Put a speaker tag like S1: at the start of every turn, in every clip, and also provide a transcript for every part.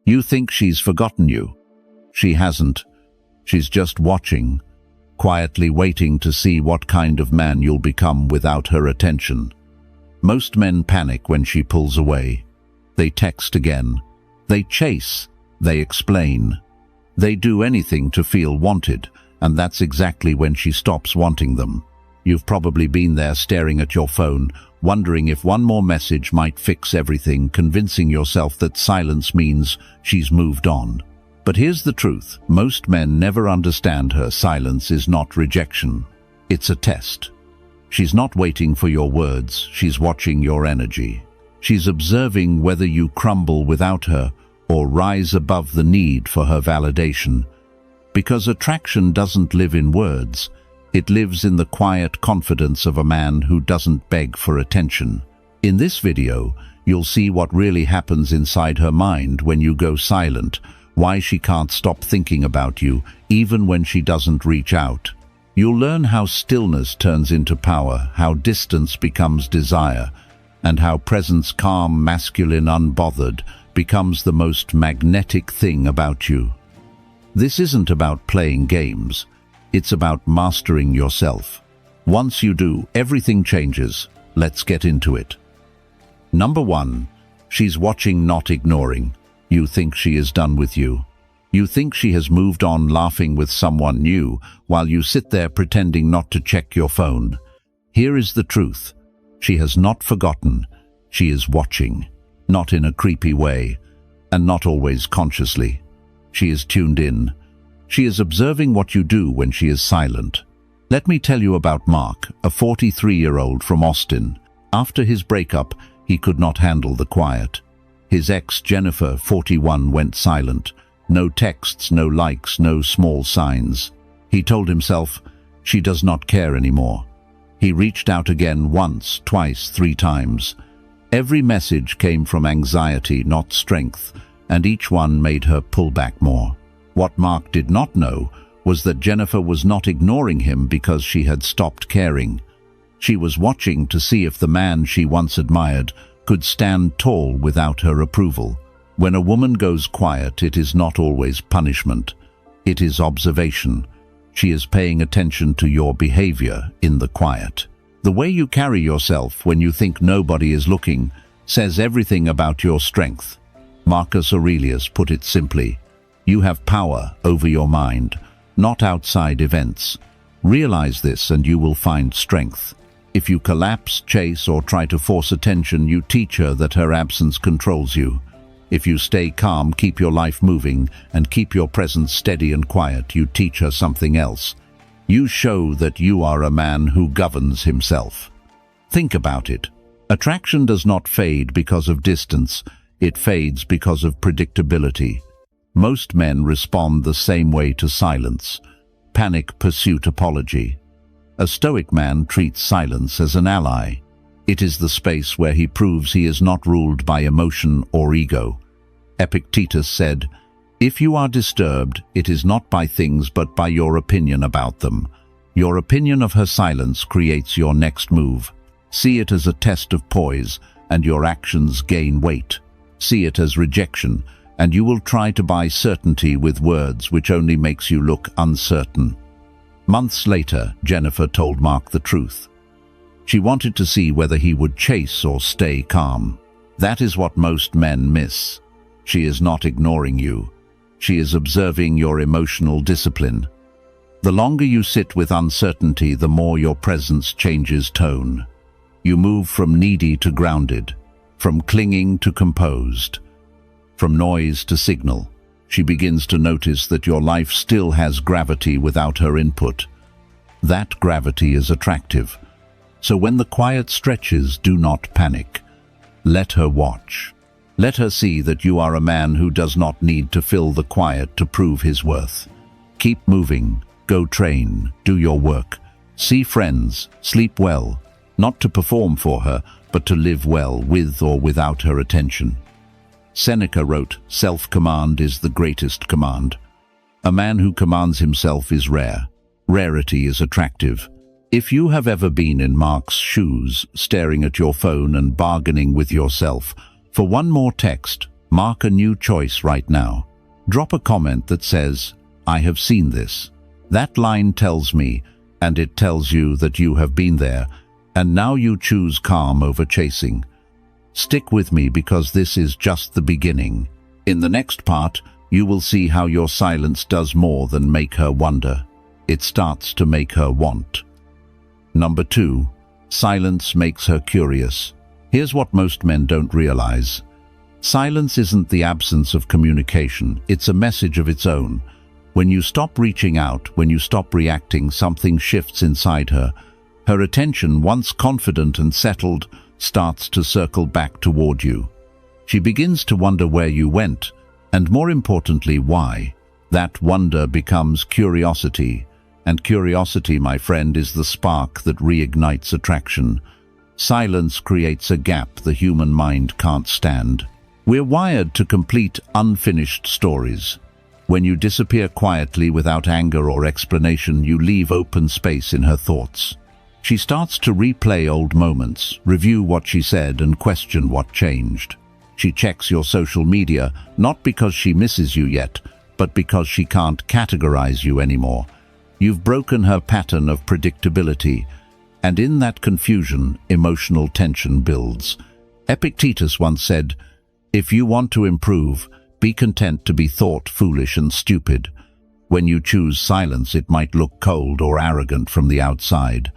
S1: You think she's forgotten you. She hasn't. She's just watching, quietly waiting to see what kind of man you'll become without her attention. Most men panic when she pulls away. They text again. They chase. They explain. They do anything to feel wanted, and that's exactly when she stops wanting them. You've probably been there staring at your phone, wondering if one more message might fix everything, convincing yourself that silence means she's moved on. But here's the truth. Most men never understand her silence is not rejection. It's a test. She's not waiting for your words. She's watching your energy. She's observing whether you crumble without her or rise above the need for her validation. Because attraction doesn't live in words. It lives in the quiet confidence of a man who doesn't beg for attention. In this video, you'll see what really happens inside her mind when you go silent, why she can't stop thinking about you, even when she doesn't reach out. You'll learn how stillness turns into power, how distance becomes desire, and how presence, calm, masculine, unbothered, becomes the most magnetic thing about you. This isn't about playing games. It's about mastering yourself. Once you do, everything changes. Let's get into it. Number 1. She's watching, not ignoring. You think she is done with you. You think she has moved on, laughing with someone new, while you sit there pretending not to check your phone. Here is the truth. She has not forgotten. She is watching. Not in a creepy way, and not always consciously. She is tuned in. She is observing what you do when she is silent. Let me tell you about Mark, a 43-year-old from Austin. After his breakup, he could not handle the quiet. His ex, Jennifer, 41, went silent. No texts, no likes, no small signs. He told himself, she does not care anymore. He reached out again once, twice, 3 times. Every message came from anxiety, not strength, and each one made her pull back more. What Mark did not know was that Jennifer was not ignoring him because she had stopped caring. She was watching to see if the man she once admired could stand tall without her approval. When a woman goes quiet, it is not always punishment. It is observation. She is paying attention to your behavior in the quiet. The way you carry yourself when you think nobody is looking says everything about your strength. Marcus Aurelius put it simply, you have power over your mind, not outside events. Realize this and you will find strength. If you collapse, chase, or try to force attention, you teach her that her absence controls you. If you stay calm, keep your life moving, and keep your presence steady and quiet, you teach her something else. You show that you are a man who governs himself. Think about it. Attraction does not fade because of distance. It fades because of predictability. Most men respond the same way to silence. Panic, pursuit, apology. A Stoic man treats silence as an ally. It is the space where he proves he is not ruled by emotion or ego. Epictetus said, if you are disturbed, it is not by things but by your opinion about them. Your opinion of her silence creates your next move. See it as a test of poise, and your actions gain weight. See it as rejection, and you will try to buy certainty with words which only makes you look uncertain. Months later, Jennifer told Mark the truth. She wanted to see whether he would chase or stay calm. That is what most men miss. She is not ignoring you. She is observing your emotional discipline. The longer you sit with uncertainty, the more your presence changes tone. You move from needy to grounded, from clinging to composed, from noise to signal. She begins to notice that your life still has gravity without her input. That gravity is attractive. So when the quiet stretches, do not panic. Let her watch. Let her see that you are a man who does not need to fill the quiet to prove his worth. Keep moving, go train, do your work. See friends, sleep well, not to perform for her, but to live well with or without her attention. Seneca wrote, self-command is the greatest command. A man who commands himself is rare. Rarity is attractive. If you have ever been in Mark's shoes, staring at your phone and bargaining with yourself for one more text, Mark a new choice right now. Drop a comment that says, "I have seen this." That line tells me, and it tells you that you have been there, and now you choose calm over chasing. Stick with me because this is just the beginning. In the next part, you will see how your silence does more than make her wonder. It starts to make her want. Number 2. Silence makes her curious. Here's what most men don't realize. Silence isn't the absence of communication, it's a message of its own. When you stop reaching out, when you stop reacting, something shifts inside her. Her attention, once confident and settled, starts to circle back toward you. She begins to wonder where you went, and more importantly, why. That wonder becomes curiosity, and curiosity, my friend, is the spark that reignites attraction. Silence creates a gap the human mind can't stand. We're wired to complete unfinished stories. When you disappear quietly without anger or explanation, you leave open space in her thoughts. She starts to replay old moments, review what she said, and question what changed. She checks your social media, not because she misses you yet, but because she can't categorize you anymore. You've broken her pattern of predictability, and in that confusion, emotional tension builds. Epictetus once said, "If you want to improve, be content to be thought foolish and stupid." When you choose silence, it might look cold or arrogant from the outside.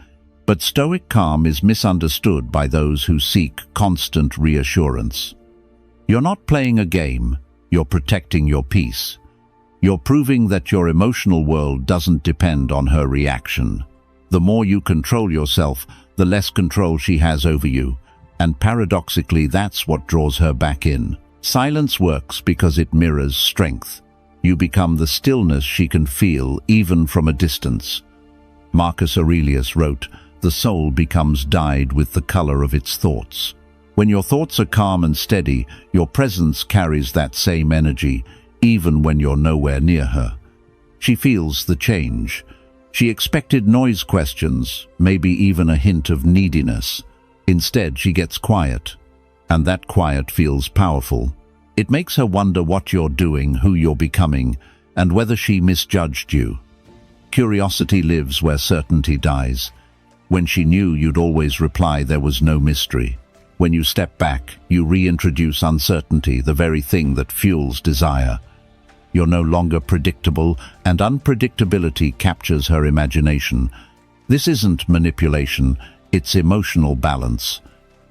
S1: But Stoic calm is misunderstood by those who seek constant reassurance. You're not playing a game, you're protecting your peace. You're proving that your emotional world doesn't depend on her reaction. The more you control yourself, the less control she has over you. And paradoxically, that's what draws her back in. Silence works because it mirrors strength. You become the stillness she can feel even from a distance. Marcus Aurelius wrote, "The soul becomes dyed with the color of its thoughts." When your thoughts are calm and steady, your presence carries that same energy, even when you're nowhere near her. She feels the change. She expected noise questions, maybe even a hint of neediness. Instead, she gets quiet, and that quiet feels powerful. It makes her wonder what you're doing, who you're becoming, and whether she misjudged you. Curiosity lives where certainty dies. When she knew you'd always reply, there was no mystery. When you step back, you reintroduce uncertainty, the very thing that fuels desire. You're no longer predictable, and unpredictability captures her imagination. This isn't manipulation, it's emotional balance.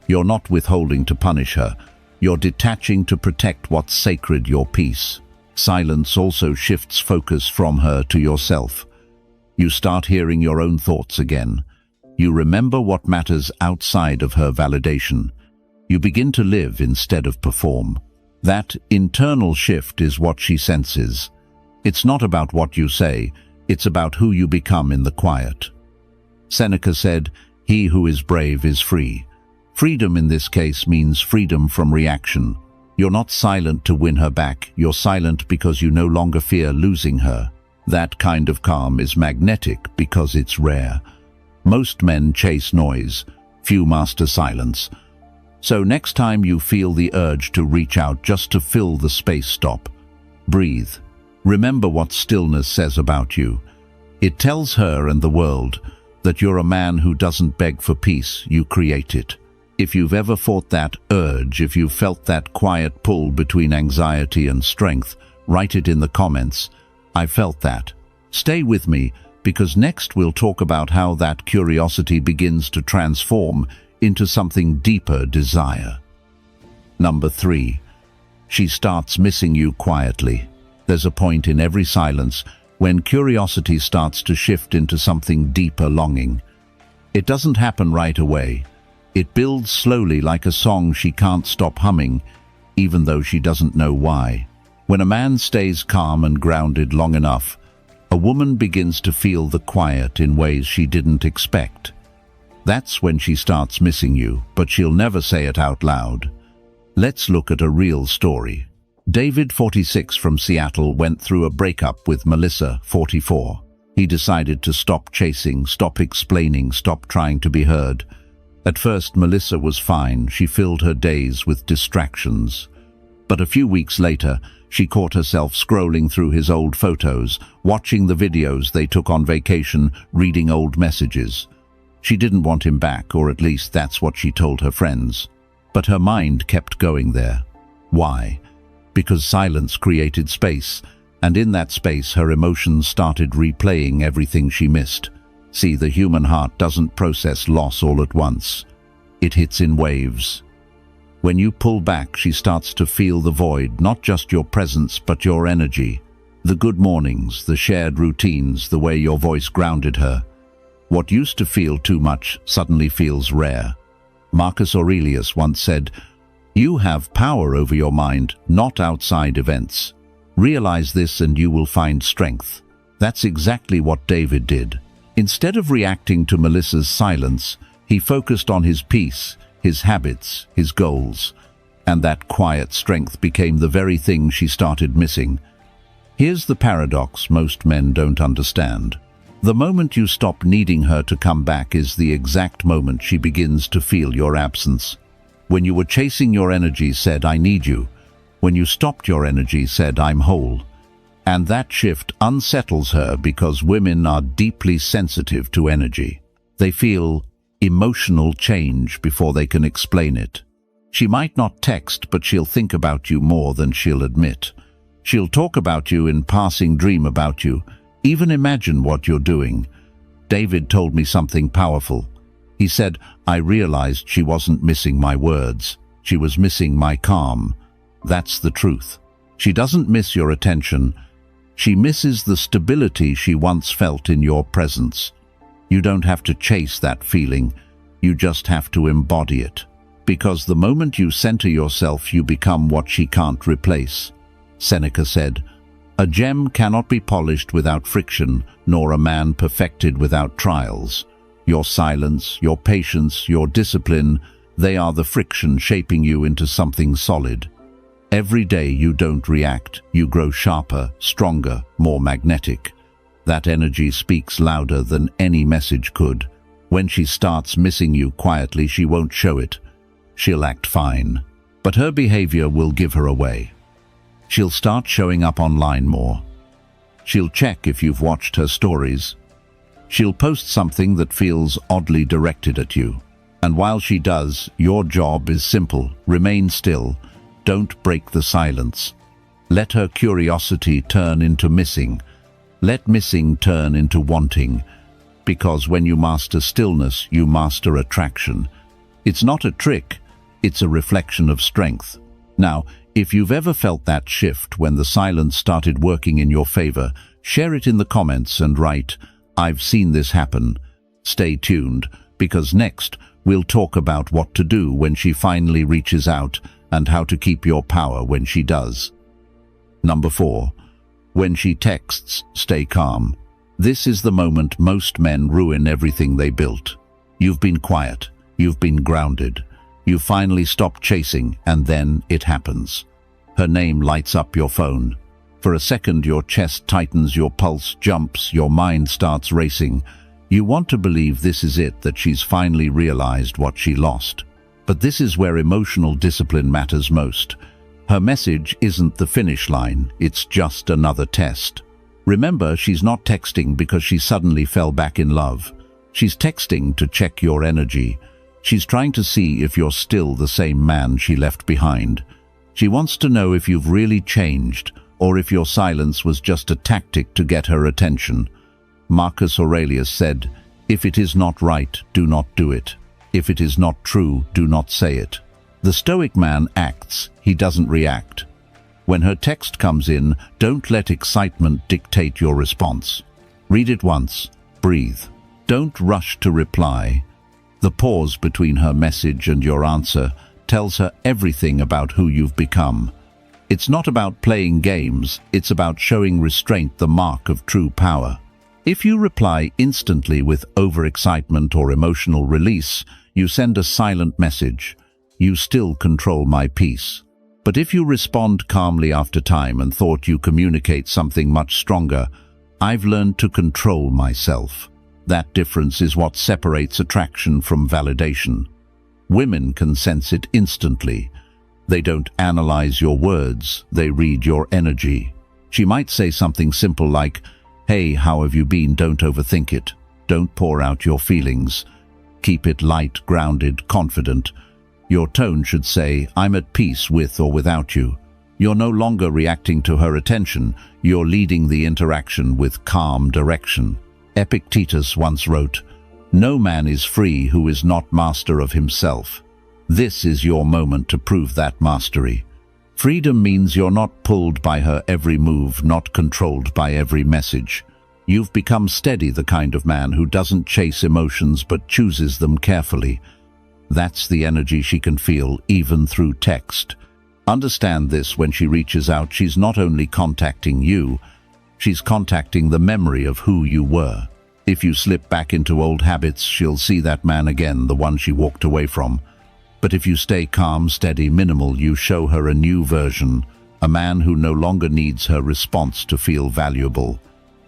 S1: You're not withholding to punish her. You're detaching to protect what's sacred, your peace. Silence also shifts focus from her to yourself. You start hearing your own thoughts again. You remember what matters outside of her validation. You begin to live instead of perform. That internal shift is what she senses. It's not about what you say, it's about who you become in the quiet. Seneca said, "He who is brave is free." Freedom in this case means freedom from reaction. You're not silent to win her back, you're silent because you no longer fear losing her. That kind of calm is magnetic because it's rare. Most men chase noise, few master silence. So next time you feel the urge to reach out just to fill the space, stop. Breathe. Remember what stillness says about you. It tells her and the world that you're a man who doesn't beg for peace, you create it. If you've ever fought that urge, if you've felt that quiet pull between anxiety and strength, write it in the comments. I felt that. Stay with me, because next we'll talk about how that curiosity begins to transform into something deeper, desire. Number 3. She starts missing you quietly. There's a point in every silence when curiosity starts to shift into something deeper, longing. It doesn't happen right away. It builds slowly, like a song she can't stop humming, even though she doesn't know why. When a man stays calm and grounded long enough, a woman begins to feel the quiet in ways she didn't expect. That's when she starts missing you, but she'll never say it out loud. Let's look at a real story. David, 46, from Seattle, went through a breakup with Melissa, 44. He decided to stop chasing, stop explaining, stop trying to be heard. At first, Melissa was fine. She filled her days with distractions. But a few weeks later, she caught herself scrolling through his old photos, watching the videos they took on vacation, reading old messages. She didn't want him back, or at least that's what she told her friends. But her mind kept going there. Why? Because silence created space, and in that space her emotions started replaying everything she missed. See, the human heart doesn't process loss all at once. It hits in waves. When you pull back, she starts to feel the void, not just your presence, but your energy. The good mornings, the shared routines, the way your voice grounded her. What used to feel too much suddenly feels rare. Marcus Aurelius once said, "You have power over your mind, not outside events. Realize this and you will find strength." That's exactly what David did. Instead of reacting to Melissa's silence, he focused on his peace, his habits, his goals, and that quiet strength became the very thing she started missing. Here's the paradox most men don't understand. The moment you stop needing her to come back is the exact moment she begins to feel your absence. When you were chasing, your energy said, "I need you." When you stopped, your energy said, "I'm whole." And that shift unsettles her because women are deeply sensitive to energy. They feel emotional change before they can explain it. She might not text, but she'll think about you more than she'll admit. She'll talk about you in passing, dream about you, even imagine what you're doing. David told me something powerful. He said, "I realized she wasn't missing my words. She was missing my calm." That's the truth. She doesn't miss your attention. She misses the stability she once felt in your presence. You don't have to chase that feeling. You just have to embody it. Because the moment you center yourself, you become what she can't replace. Seneca said, "A gem cannot be polished without friction, nor a man perfected without trials." Your silence, your patience, your discipline, they are the friction shaping you into something solid. Every day you don't react, you grow sharper, stronger, more magnetic. That energy speaks louder than any message could. When she starts missing you quietly, she won't show it. She'll act fine, but her behavior will give her away. She'll start showing up online more. She'll check if you've watched her stories. She'll post something that feels oddly directed at you. And while she does, your job is simple. Remain still. Don't break the silence. Let her curiosity turn into missing. Let missing turn into wanting. Because when you master stillness, you master attraction. It's not a trick, it's a reflection of strength. Now, if you've ever felt that shift when the silence started working in your favor, share it in the comments and write, "I've seen this happen." Stay tuned, because next we'll talk about what to do when she finally reaches out and how to keep your power when she does. Number 4. When she texts, stay calm. This is the moment most men ruin everything they built. You've been quiet, you've been grounded, you finally stopped chasing, and then it happens. Her name lights up your phone. For a second, your chest tightens, your pulse jumps, your mind starts racing. You want to believe this is it, that she's finally realized what she lost. But this is where emotional discipline matters most. Her message isn't the finish line, it's just another test. Remember, she's not texting because she suddenly fell back in love. She's texting to check your energy. She's trying to see if you're still the same man she left behind. She wants to know if you've really changed, or if your silence was just a tactic to get her attention. Marcus Aurelius said, "If it is not right, do not do it. If it is not true, do not say it." The Stoic man acts, he doesn't react. When her text comes in, don't let excitement dictate your response. Read it once, breathe. Don't rush to reply. The pause between her message and your answer tells her everything about who you've become. It's not about playing games, it's about showing restraint, the mark of true power. If you reply instantly with overexcitement or emotional release, you send a silent message. You still control my peace. But if you respond calmly after time and thought, you communicate something much stronger. I've learned to control myself. That difference is what separates attraction from validation. Women can sense it instantly. They don't analyze your words, they read your energy. She might say something simple like, "Hey, how have you been? Don't overthink it. Don't pour out your feelings. Keep it light, grounded, confident." Your tone should say, "I'm at peace with or without you." You're no longer reacting to her attention, you're leading the interaction with calm direction. Epictetus once wrote, "No man is free who is not master of himself." This is your moment to prove that mastery. Freedom means you're not pulled by her every move, not controlled by every message. You've become steady, the kind of man who doesn't chase emotions but chooses them carefully. That's the energy she can feel, even through text. Understand this: when she reaches out, she's not only contacting you, she's contacting the memory of who you were. If you slip back into old habits, she'll see that man again, the one she walked away from. But if you stay calm, steady, minimal, you show her a new version, a man who no longer needs her response to feel valuable.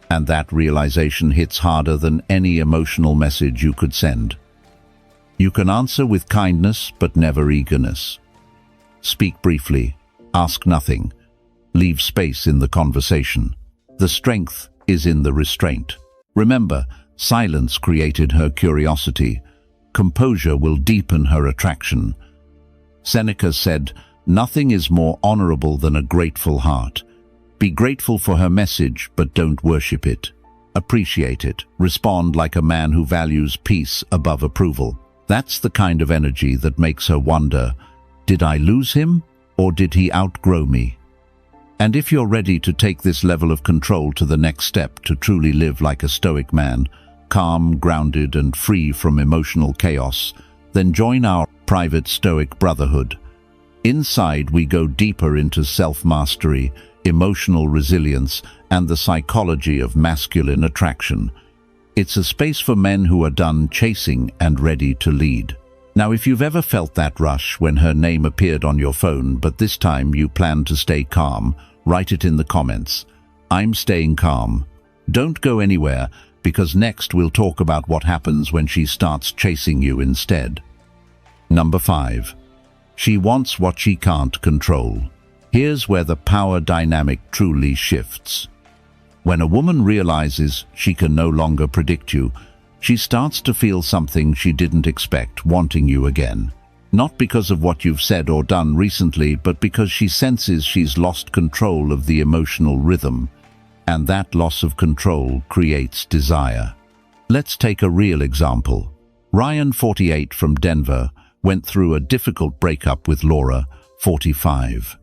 S1: And that realization hits harder than any emotional message you could send. You can answer with kindness, but never eagerness. Speak briefly, ask nothing, leave space in the conversation. The strength is in the restraint. Remember, silence created her curiosity. Composure will deepen her attraction. Seneca said, "Nothing is more honorable than a grateful heart." Be grateful for her message, but don't worship it. Appreciate it. Respond like a man who values peace above approval. That's the kind of energy that makes her wonder, did I lose him, or did he outgrow me? And if you're ready to take this level of control to the next step, to truly live like a Stoic man, calm, grounded, and free from emotional chaos, then join our private Stoic brotherhood. Inside, we go deeper into self-mastery, emotional resilience, and the psychology of masculine attraction. It's a space for men who are done chasing and ready to lead. Now, if you've ever felt that rush when her name appeared on your phone, but this time you plan to stay calm, write it in the comments. I'm staying calm. Don't go anywhere, because next we'll talk about what happens when she starts chasing you instead. Number 5. She wants what she can't control. Here's where the power dynamic truly shifts. When a woman realizes she can no longer predict you, she starts to feel something she didn't expect, wanting you again. Not because of what you've said or done recently, but because she senses she's lost control of the emotional rhythm. And that loss of control creates desire. Let's take a real example. Ryan, 48, from Denver, went through a difficult breakup with Laura, 45.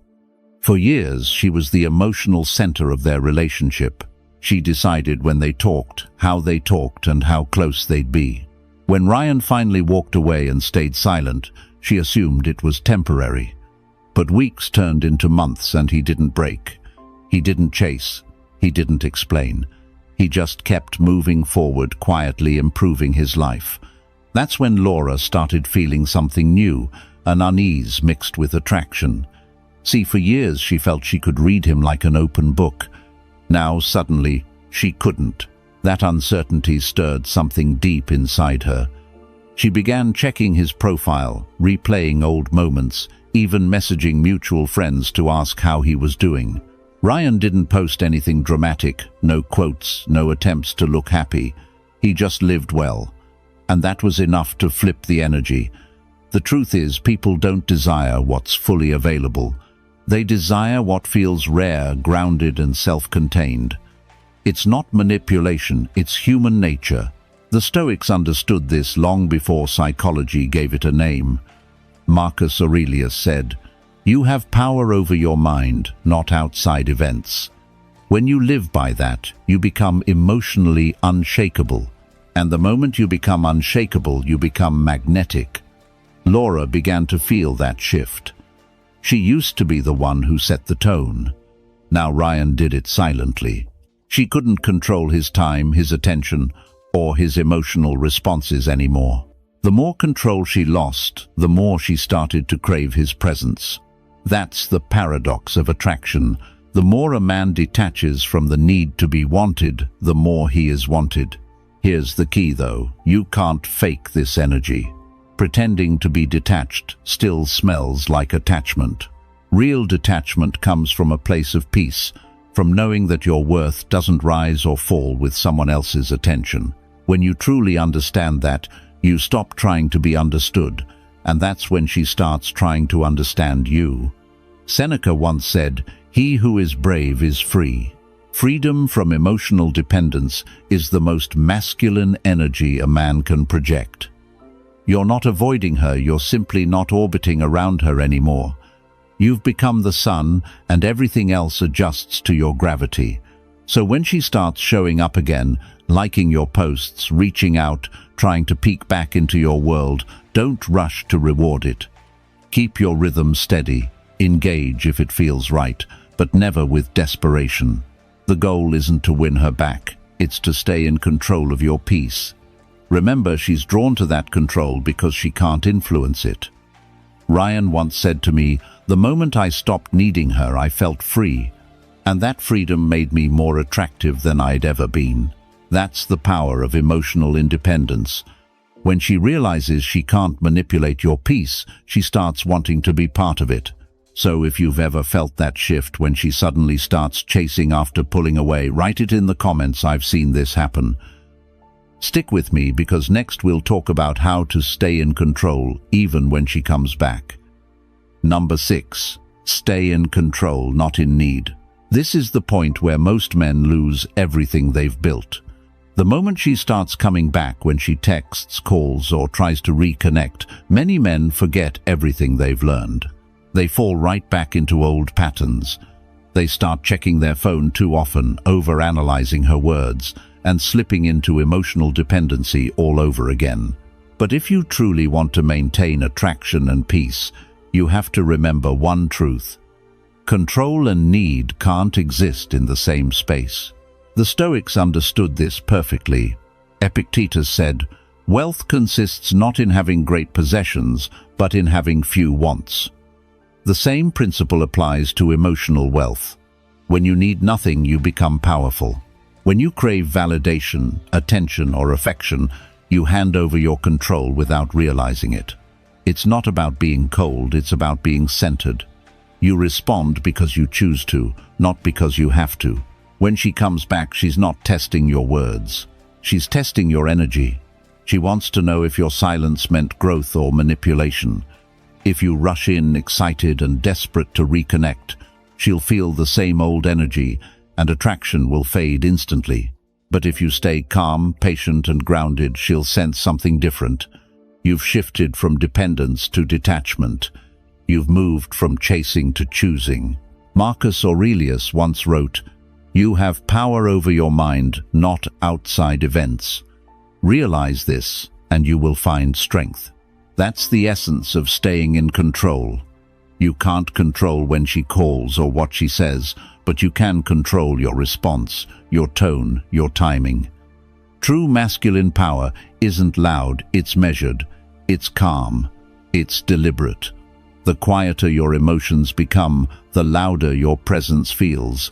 S1: For years, she was the emotional center of their relationship. She decided when they talked, how they talked, and how close they'd be. When Ryan finally walked away and stayed silent, she assumed it was temporary. But weeks turned into months and he didn't break. He didn't chase. He didn't explain. He just kept moving forward, quietly improving his life. That's when Laura started feeling something new, an unease mixed with attraction. See, for years she felt she could read him like an open book. Now, suddenly, she couldn't. That uncertainty stirred something deep inside her. She began checking his profile, replaying old moments, even messaging mutual friends to ask how he was doing. Ryan didn't post anything dramatic, no quotes, no attempts to look happy. He just lived well. And that was enough to flip the energy. The truth is, people don't desire what's fully available. They desire what feels rare, grounded, and self-contained. It's not manipulation, it's human nature. The Stoics understood this long before psychology gave it a name. Marcus Aurelius said, "You have power over your mind, not outside events." When you live by that, you become emotionally unshakable. And the moment you become unshakable, you become magnetic. Laura began to feel that shift. She used to be the one who set the tone. Now Ryan did it silently. She couldn't control his time, his attention, or his emotional responses anymore. The more control she lost, the more she started to crave his presence. That's the paradox of attraction. The more a man detaches from the need to be wanted, the more he is wanted. Here's the key though, you can't fake this energy. Pretending to be detached still smells like attachment. Real detachment comes from a place of peace, from knowing that your worth doesn't rise or fall with someone else's attention. When you truly understand that, you stop trying to be understood, and that's when she starts trying to understand you. Seneca once said, "He who is brave is free." Freedom from emotional dependence is the most masculine energy a man can project. You're not avoiding her, you're simply not orbiting around her anymore. You've become the sun, and everything else adjusts to your gravity. So when she starts showing up again, liking your posts, reaching out, trying to peek back into your world, don't rush to reward it. Keep your rhythm steady, engage if it feels right, but never with desperation. The goal isn't to win her back, it's to stay in control of your peace. Remember, she's drawn to that control because she can't influence it. Ryan once said to me, "The moment I stopped needing her, I felt free, and that freedom made me more attractive than I'd ever been." That's the power of emotional independence. When she realizes she can't manipulate your peace, she starts wanting to be part of it. So if you've ever felt that shift when she suddenly starts chasing after pulling away, write it in the comments. I've seen this happen. Stick with me, because next we'll talk about how to stay in control even when she comes back. Number 6. Stay in control, not in need. This is the point where most men lose everything they've built. The moment she starts coming back, when she texts, calls, or tries to reconnect, many men forget everything they've learned. They fall right back into old patterns. They start checking their phone too often, overanalyzing her words, and slipping into emotional dependency all over again. But if you truly want to maintain attraction and peace, you have to remember one truth. Control and need can't exist in the same space. The Stoics understood this perfectly. Epictetus said, "Wealth consists not in having great possessions, but in having few wants." The same principle applies to emotional wealth. When you need nothing, you become powerful. When you crave validation, attention, or affection, you hand over your control without realizing it. It's not about being cold, it's about being centered. You respond because you choose to, not because you have to. When she comes back, she's not testing your words. She's testing your energy. She wants to know if your silence meant growth or manipulation. If you rush in excited and desperate to reconnect, she'll feel the same old energy, and attraction will fade instantly. But if you stay calm, patient, and grounded, she'll sense something different. You've shifted from dependence to detachment. You've moved from chasing to choosing. Marcus Aurelius once wrote, "You have power over your mind, not outside events." Realize this, and you will find strength. That's the essence of staying in control. You can't control when she calls or what she says, but you can control your response, your tone, your timing. True masculine power isn't loud, it's measured, it's calm, it's deliberate. The quieter your emotions become, the louder your presence feels.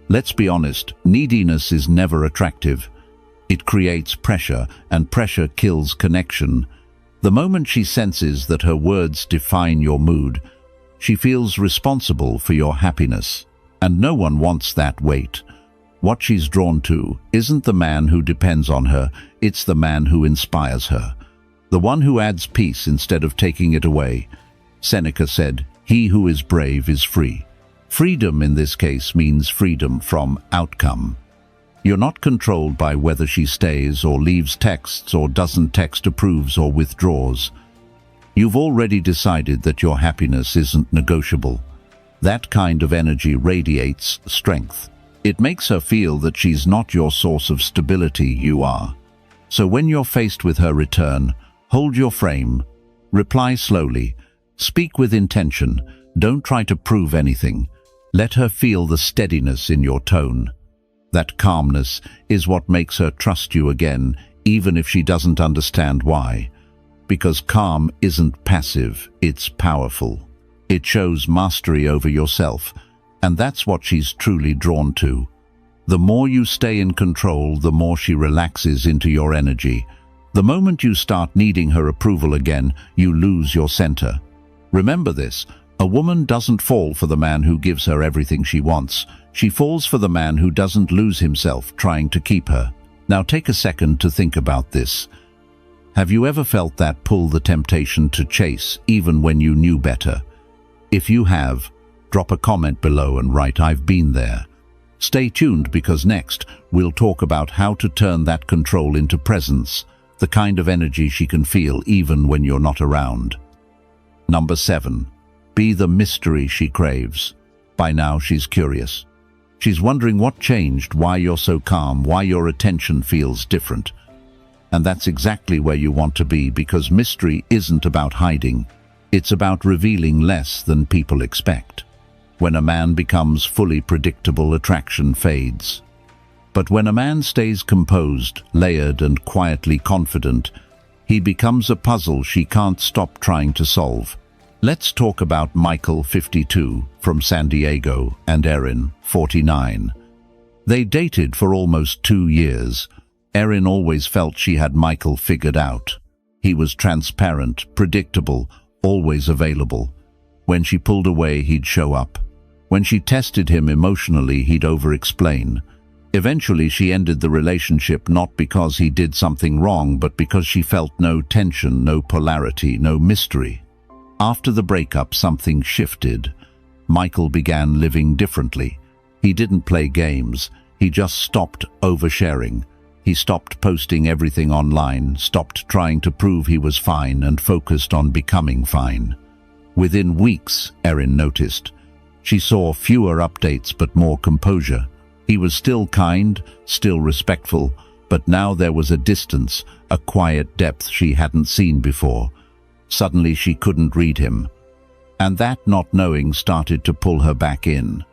S1: Let's be honest, neediness is never attractive. It creates pressure, and pressure kills connection. The moment she senses that her words define your mood, she feels responsible for your happiness. And no one wants that weight. What she's drawn to isn't the man who depends on her, it's the man who inspires her. The one who adds peace instead of taking it away. Seneca said, "He who is brave is free." Freedom in this case means freedom from outcome. You're not controlled by whether she stays or leaves texts or doesn't text, approves or withdraws. You've already decided that your happiness isn't negotiable. That kind of energy radiates strength. It makes her feel that she's not your source of stability, you are. So when you're faced with her return, hold your frame, reply slowly, speak with intention, don't try to prove anything. Let her feel the steadiness in your tone. That calmness is what makes her trust you again, even if she doesn't understand why. Because calm isn't passive, it's powerful. It shows mastery over yourself, and that's what she's truly drawn to. The more you stay in control, the more she relaxes into your energy. The moment you start needing her approval again, you lose your center. Remember this, A woman doesn't fall for the man who gives her everything she wants. She falls for the man who doesn't lose himself trying to keep her. Now take a second to think about this. Have you ever felt that pull, the temptation to chase, even when you knew better? If you have, drop a comment below and write, "I've been there." Stay tuned, because next we'll talk about how to turn that control into presence, the kind of energy she can feel even when you're not around. Number 7. Be the mystery she craves. By now she's curious. She's wondering what changed, why you're so calm, why your attention feels different. And that's exactly where you want to be, because mystery isn't about hiding. It's about revealing less than people expect. When a man becomes fully predictable, attraction fades. But when a man stays composed, layered, and quietly confident, he becomes a puzzle she can't stop trying to solve. Let's talk about Michael, 52, from San Diego, and Erin, 49. They dated for almost 2 years. Erin always felt she had Michael figured out. He was transparent, predictable, always available. When she pulled away, he'd show up. When she tested him emotionally, he'd over-explain. Eventually, she ended the relationship not because he did something wrong, but because she felt no tension, no polarity, no mystery. After the breakup, something shifted. Michael began living differently. He didn't play games. He just stopped oversharing. He stopped posting everything online, stopped trying to prove he was fine, and focused on becoming fine. Within weeks, Erin noticed. She saw fewer updates but more composure. He was still kind, still respectful, but now there was a distance, a quiet depth she hadn't seen before. Suddenly she couldn't read him. And that not knowing started to pull her back in.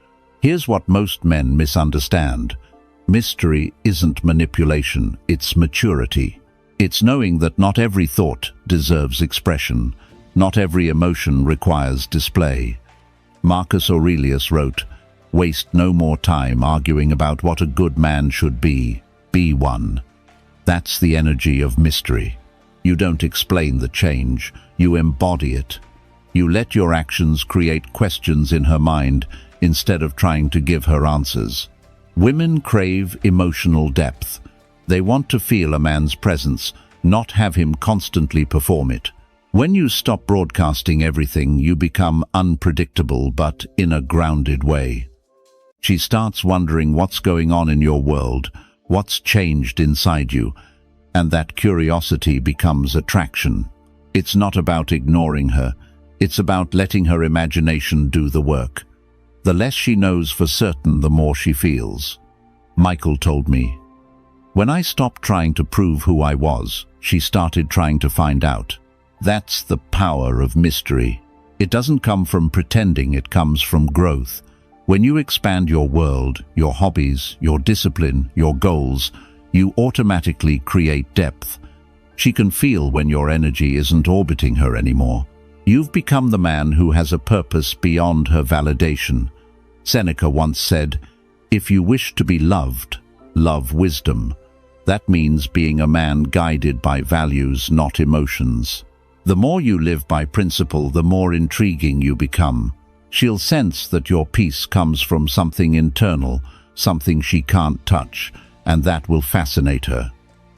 S1: Here's what most men misunderstand. Mystery isn't manipulation, it's maturity. It's knowing that not every thought deserves expression. Not every emotion requires display. Marcus Aurelius wrote, "Waste no more time arguing about what a good man should be one." That's the energy of mystery. You don't explain the change, you embody it. You let your actions create questions in her mind instead of trying to give her answers. Women crave emotional depth. They want to feel a man's presence, not have him constantly perform it. When you stop broadcasting everything, you become unpredictable, but in a grounded way. She starts wondering what's going on in your world, what's changed inside you, and that curiosity becomes attraction. It's not about ignoring her, it's about letting her imagination do the work. The less she knows for certain, the more she feels. Michael told me, "When I stopped trying to prove who I was, she started trying to find out." That's the power of mystery. It doesn't come from pretending, it comes from growth. When you expand your world, your hobbies, your discipline, your goals, you automatically create depth. She can feel when your energy isn't orbiting her anymore. You've become the man who has a purpose beyond her validation. Seneca once said, "If you wish to be loved, love wisdom." That means being a man guided by values, not emotions. The more you live by principle, the more intriguing you become. She'll sense that your peace comes from something internal, something she can't touch, and that will fascinate her.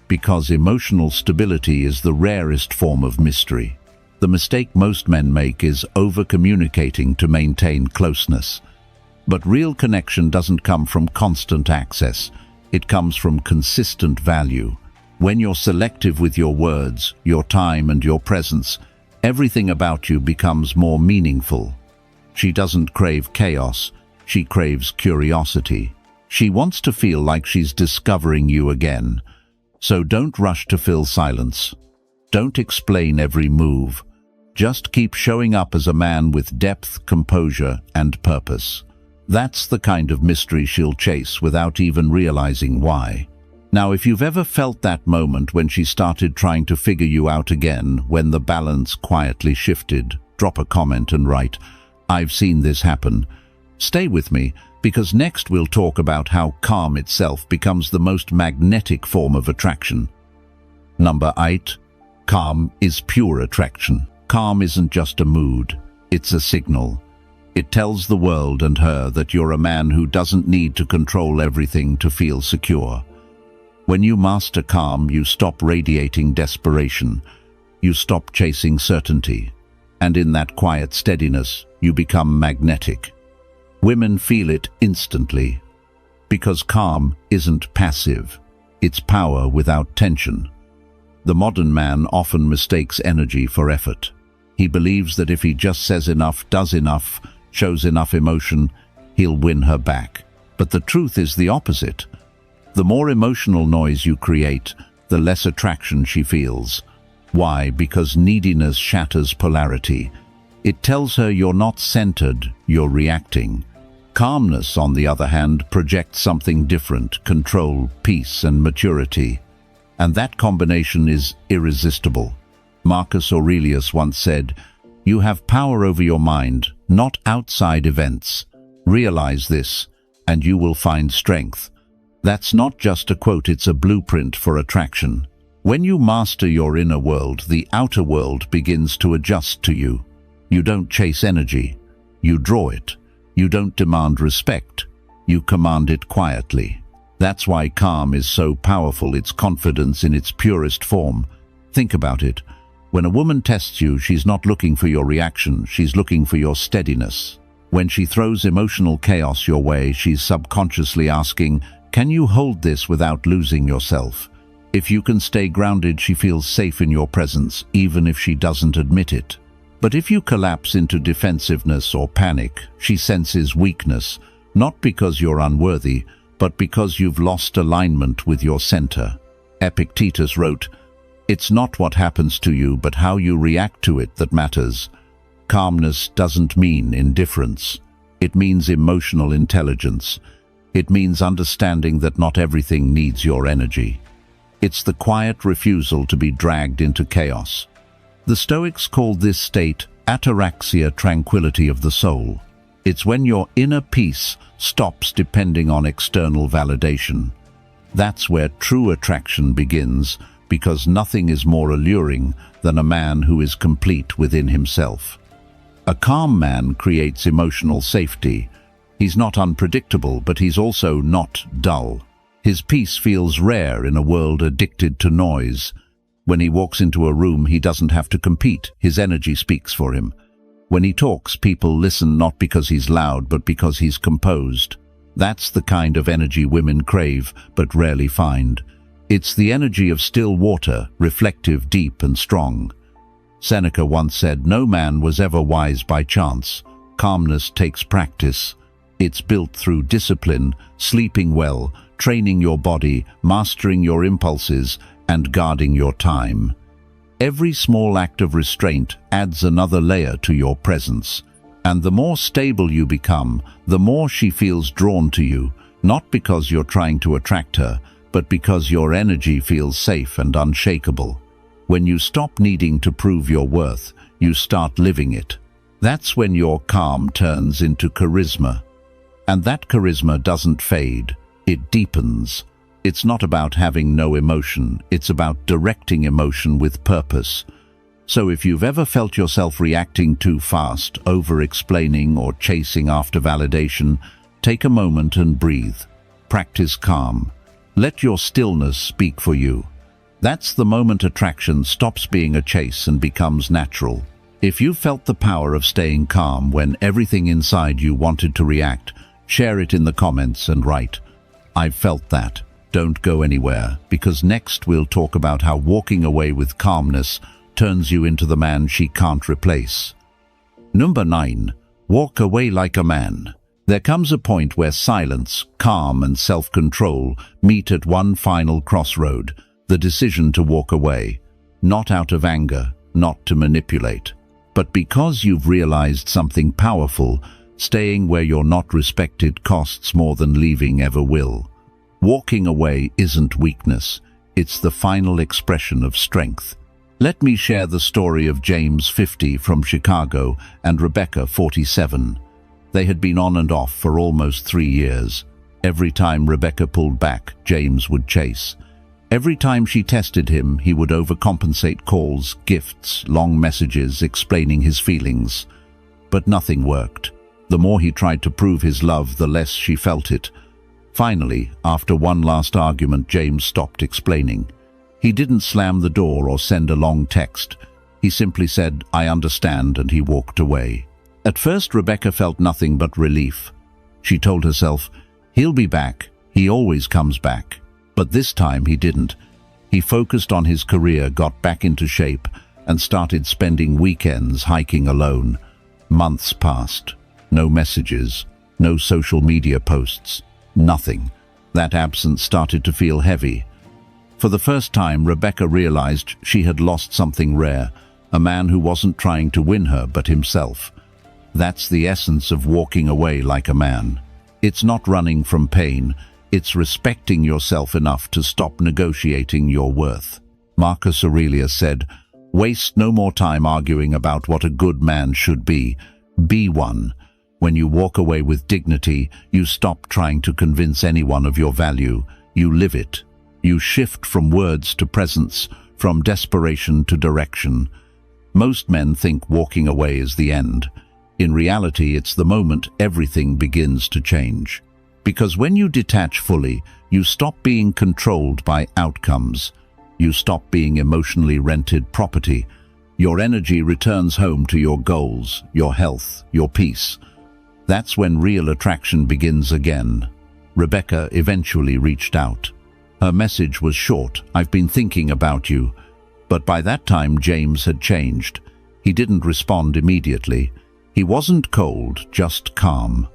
S1: Because emotional stability is the rarest form of mystery. The mistake most men make is over-communicating to maintain closeness. But real connection doesn't come from constant access. It comes from consistent value. When you're selective with your words, your time, and your presence, everything about you becomes more meaningful. She doesn't crave chaos, she craves curiosity. She wants to feel like she's discovering you again. So don't rush to fill silence. Don't explain every move. Just keep showing up as a man with depth, composure, and purpose. That's the kind of mystery she'll chase without even realizing why. Now, if you've ever felt that moment when she started trying to figure you out again, when the balance quietly shifted, drop a comment and write, "I've seen this happen." Stay with me, because next we'll talk about how calm itself becomes the most magnetic form of attraction. Number 8. Calm is pure attraction. Calm isn't just a mood. It's a signal. It tells the world and her that you're a man who doesn't need to control everything to feel secure. When you master calm, you stop radiating desperation. You stop chasing certainty. And in that quiet steadiness, you become magnetic. Women feel it instantly. Because calm isn't passive. It's power without tension. The modern man often mistakes energy for effort. He believes that if he just says enough, does enough, shows enough emotion, he'll win her back. But the truth is the opposite. The more emotional noise you create, the less attraction she feels. Why? Because neediness shatters polarity. It tells her you're not centered, you're reacting. Calmness, on the other hand, projects something different: control, peace, and maturity. And that combination is irresistible. Marcus Aurelius once said, "You have power over your mind, not outside events. Realize this, and you will find strength." That's not just a quote, it's a blueprint for attraction. When you master your inner world, the outer world begins to adjust to you. You don't chase energy, you draw it. You don't demand respect, you command it quietly. That's why calm is so powerful, it's confidence in its purest form. Think about it. When a woman tests you, she's not looking for your reaction, she's looking for your steadiness. When she throws emotional chaos your way, she's subconsciously asking, can you hold this without losing yourself? If you can stay grounded, she feels safe in your presence, even if she doesn't admit it. But if you collapse into defensiveness or panic, she senses weakness, not because you're unworthy, but because you've lost alignment with your center. Epictetus wrote, "It's not what happens to you, but how you react to it that matters." Calmness doesn't mean indifference. It means emotional intelligence. It means understanding that not everything needs your energy. It's the quiet refusal to be dragged into chaos. The Stoics called this state ataraxia, tranquility of the soul. It's when your inner peace stops depending on external validation. That's where true attraction begins, because nothing is more alluring than a man who is complete within himself. A calm man creates emotional safety. He's not unpredictable, but he's also not dull. His peace feels rare in a world addicted to noise. When he walks into a room, he doesn't have to compete. His energy speaks for him. When he talks, people listen not because he's loud, but because he's composed. That's the kind of energy women crave, but rarely find. It's the energy of still water, reflective, deep, and strong. Seneca once said, "No man was ever wise by chance. Calmness takes practice. It's built through discipline, sleeping well, training your body, mastering your impulses, and guarding your time." Every small act of restraint adds another layer to your presence. And the more stable you become, the more she feels drawn to you, not because you're trying to attract her, but because your energy feels safe and unshakable. When you stop needing to prove your worth, you start living it. That's when your calm turns into charisma. And that charisma doesn't fade, it deepens. It's not about having no emotion, it's about directing emotion with purpose. So if you've ever felt yourself reacting too fast, over-explaining, or chasing after validation, take a moment and breathe. Practice calm. Let your stillness speak for you. That's the moment attraction stops being a chase and becomes natural. If you felt the power of staying calm when everything inside you wanted to react, share it in the comments and write, "I've felt that." Don't go anywhere, because next we'll talk about how walking away with calmness turns you into the man she can't replace. Number 9. Walk away like a man. There comes a point where silence, calm, and self-control meet at one final crossroad, the decision to walk away, not out of anger, not to manipulate, but because you've realized something powerful. Staying where you're not respected costs more than leaving ever will. Walking away isn't weakness, it's the final expression of strength. Let me share the story of James, 50, from Chicago, and Rebecca, 47. They had been on and off for almost 3 years. Every time Rebecca pulled back, James would chase. Every time she tested him, he would overcompensate: calls, gifts, long messages explaining his feelings. but nothing worked. The more he tried to prove his love, the less she felt it. Finally, after one last argument, James stopped explaining. He didn't slam the door or send a long text. He simply said, "I understand," and he walked away. At first, Rebecca felt nothing but relief. She told herself, "He'll be back. He always comes back." But this time he didn't. He focused on his career, got back into shape, and started spending weekends hiking alone. Months passed. No messages, no social media posts, nothing. That absence started to feel heavy. For the first time, Rebecca realized she had lost something rare, a man who wasn't trying to win her but himself. That's the essence of walking away like a man. It's not running from pain, it's respecting yourself enough to stop negotiating your worth. Marcus Aurelius said, "Waste no more time arguing about what a good man should be. Be one." When you walk away with dignity, you stop trying to convince anyone of your value. You live it. You shift from words to presence, from desperation to direction. Most men think walking away is the end. In reality, it's the moment everything begins to change. Because when you detach fully, you stop being controlled by outcomes. You stop being emotionally rented property. Your energy returns home to your goals, your health, your peace. That's when real attraction begins again. Rebecca eventually reached out. Her message was short, "I've been thinking about you." But by that time, James had changed. He didn't respond immediately. He wasn't cold, just calm.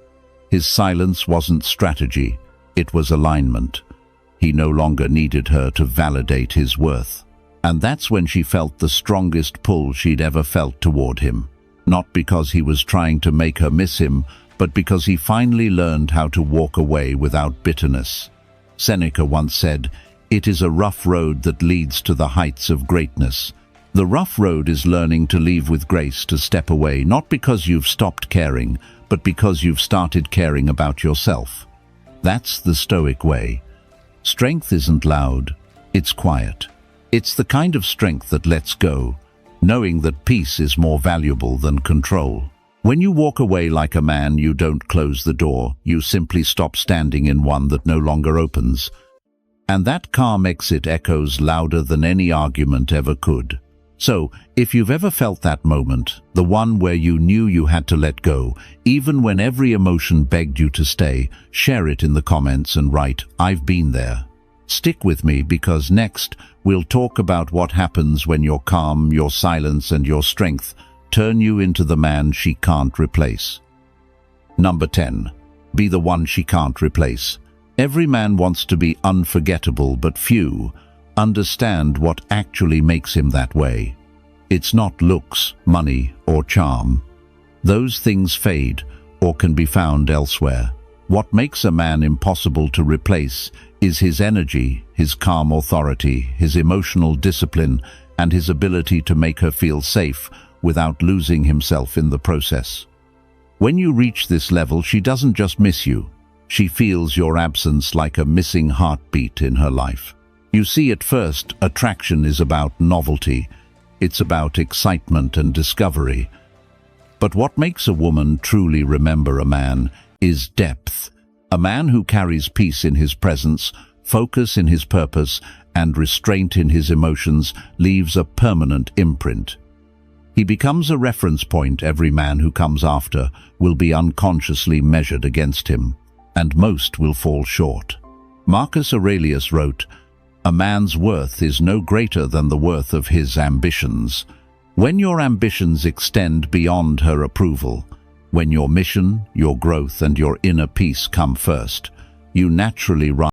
S1: His silence wasn't strategy, it was alignment. He no longer needed her to validate his worth. And that's when she felt the strongest pull she'd ever felt toward him. Not because he was trying to make her miss him, but because he finally learned how to walk away without bitterness. Seneca once said, "It is a rough road that leads to the heights of greatness." The rough road is learning to leave with grace, to step away, not because you've stopped caring, but because you've started caring about yourself. That's the Stoic way. Strength isn't loud, it's quiet. It's the kind of strength that lets go, knowing that peace is more valuable than control. When you walk away like a man, you don't close the door, you simply stop standing in one that no longer opens. And that calm exit echoes louder than any argument ever could. So, if you've ever felt that moment, the one where you knew you had to let go, even when every emotion begged you to stay, share it in the comments and write, "I've been there." Stick with me, because next we'll talk about what happens when your calm, your silence and your strength turn you into the man she can't replace. Number 10. Be the one she can't replace. Every man wants to be unforgettable, but few understand what actually makes him that way. It's not looks, money, or charm. Those things fade or can be found elsewhere. What makes a man impossible to replace is his energy, his calm authority, his emotional discipline, and his ability to make her feel safe without losing himself in the process. When you reach this level, she doesn't just miss you. She feels your absence like a missing heartbeat in her life. You see, at first, attraction is about novelty. It's about excitement and discovery. But what makes a woman truly remember a man is depth. A man who carries peace in his presence, focus in his purpose, and restraint in his emotions leaves a permanent imprint. He becomes a reference point every man who comes after will be unconsciously measured against him, and most will fall short. Marcus Aurelius wrote, "A man's worth is no greater than the worth of his ambitions." When your ambitions extend beyond her approval, when your mission, your growth, and your inner peace come first, you naturally rise